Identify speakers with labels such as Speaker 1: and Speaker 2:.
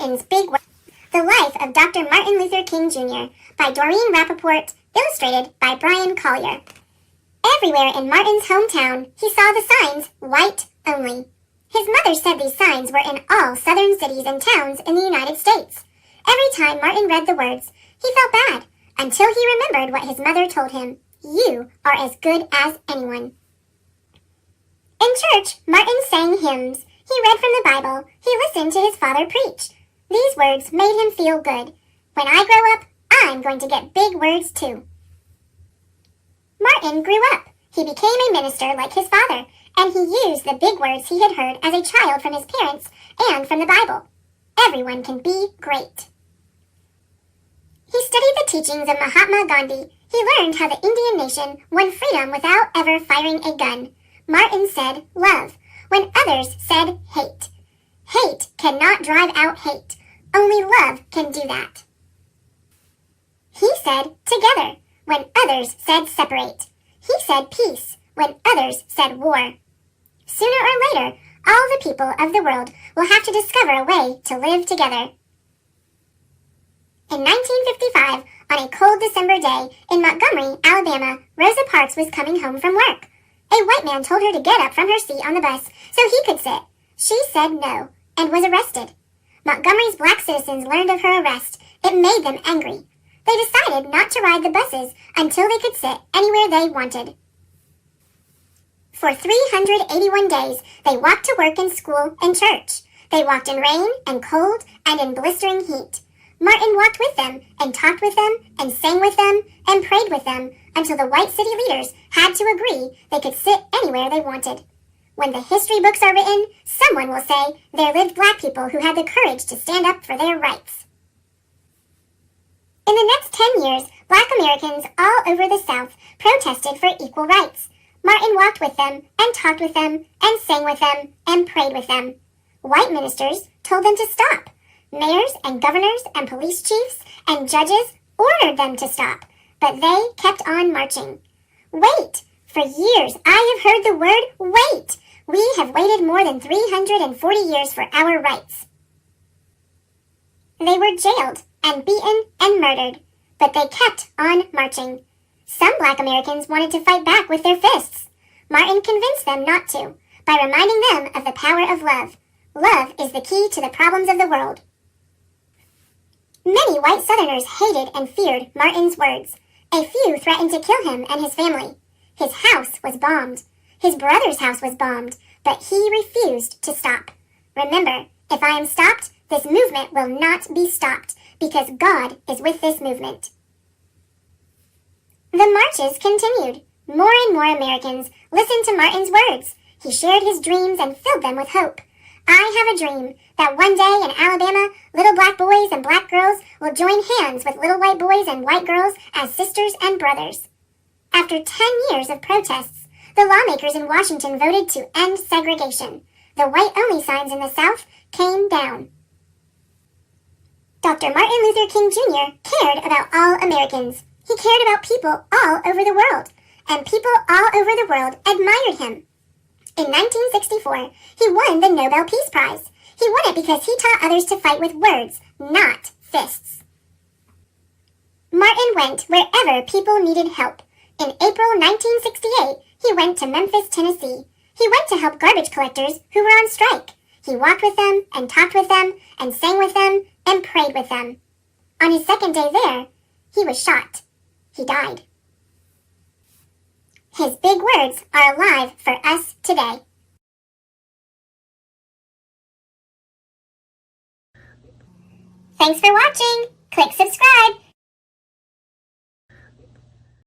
Speaker 1: Martin's Big Words. The Life of Dr. Martin Luther King Jr. by Doreen Rappaport, illustrated by Brian Collier. Everywhere in Martin's hometown, he saw the signs, white only. His mother said these signs were in all southern cities and towns in the United States. Every time Martin read the words, he felt bad, until he remembered what his mother told him. You are as good as anyone. In church, Martin sang hymns. He read from the Bible. He listened to his father preach. These words made him feel good. When I grow up, I'm going to get big words too. Martin grew up. He became a minister like his father, and he used the big words he had heard as a child from his parents and from the Bible. Everyone can be great. He studied the teachings of Mahatma Gandhi. He learned how the Indian nation won freedom without ever firing a gun. Martin said love, when others said hate. Hate cannot drive out hate. Only love can do that. He said together, when others said separate. He said peace, when others said war. Sooner or later, all the people of the world will have to discover a way to live together. In 1955, on a cold December day in Montgomery, Alabama, Rosa Parks was coming home from work. A white man told her to get up from her seat on the bus so he could sit. She said no, and was arrested. Montgomery's black citizens learned of her arrest. It made them angry. They decided not to ride the buses until they could sit anywhere they wanted. For 381 days, they walked to work and school and church. They walked in rain and cold and in blistering heat. Martin walked with them and talked with them and sang with them and prayed with them until the white city leaders had to agree they could sit anywhere they wanted. When the history books are written, someone will say there lived black people who had the courage to stand up for their rights. In the next 10 years, black Americans all over the South protested for equal rights. Martin walked with them and talked with them and sang with them and prayed with them. White ministers told them to stop. Mayors and governors and police chiefs and judges ordered them to stop, but they kept on marching. Wait! For years I have heard the word wait! We have waited more than 340 years for our rights. They were jailed and beaten and murdered, but they kept on marching. Some black Americans wanted to fight back with their fists. Martin convinced them not to, by reminding them of the power of love. Love is the key to the problems of the world. Many white Southerners hated and feared Martin's words. A few threatened to kill him and his family. His house was bombed. His brother's house was bombed, but he refused to stop. Remember, if I am stopped, this movement will not be stopped, because God is with this movement. The marches continued. More and more Americans listened to Martin's words. He shared his dreams and filled them with hope. I have a dream that one day in Alabama, little black boys and black girls will join hands with little white boys and white girls as sisters and brothers. After 10 years of protests, the lawmakers in Washington voted to end segregation. The white-only signs in the South came down. Dr. Martin Luther King Jr. cared about all Americans. He cared about people all over the world, and people all over the world admired him. In 1964, he won the Nobel Peace Prize. He won it because he taught others to fight with words, not fists. Martin went wherever people needed help. In April 1968, he went to Memphis, Tennessee. He went to help garbage collectors who were on strike. He walked with them and talked with them and sang with them and prayed with them. On his second day there, he was shot. He died. His big words are alive for us today. Thanks for watching. Click subscribe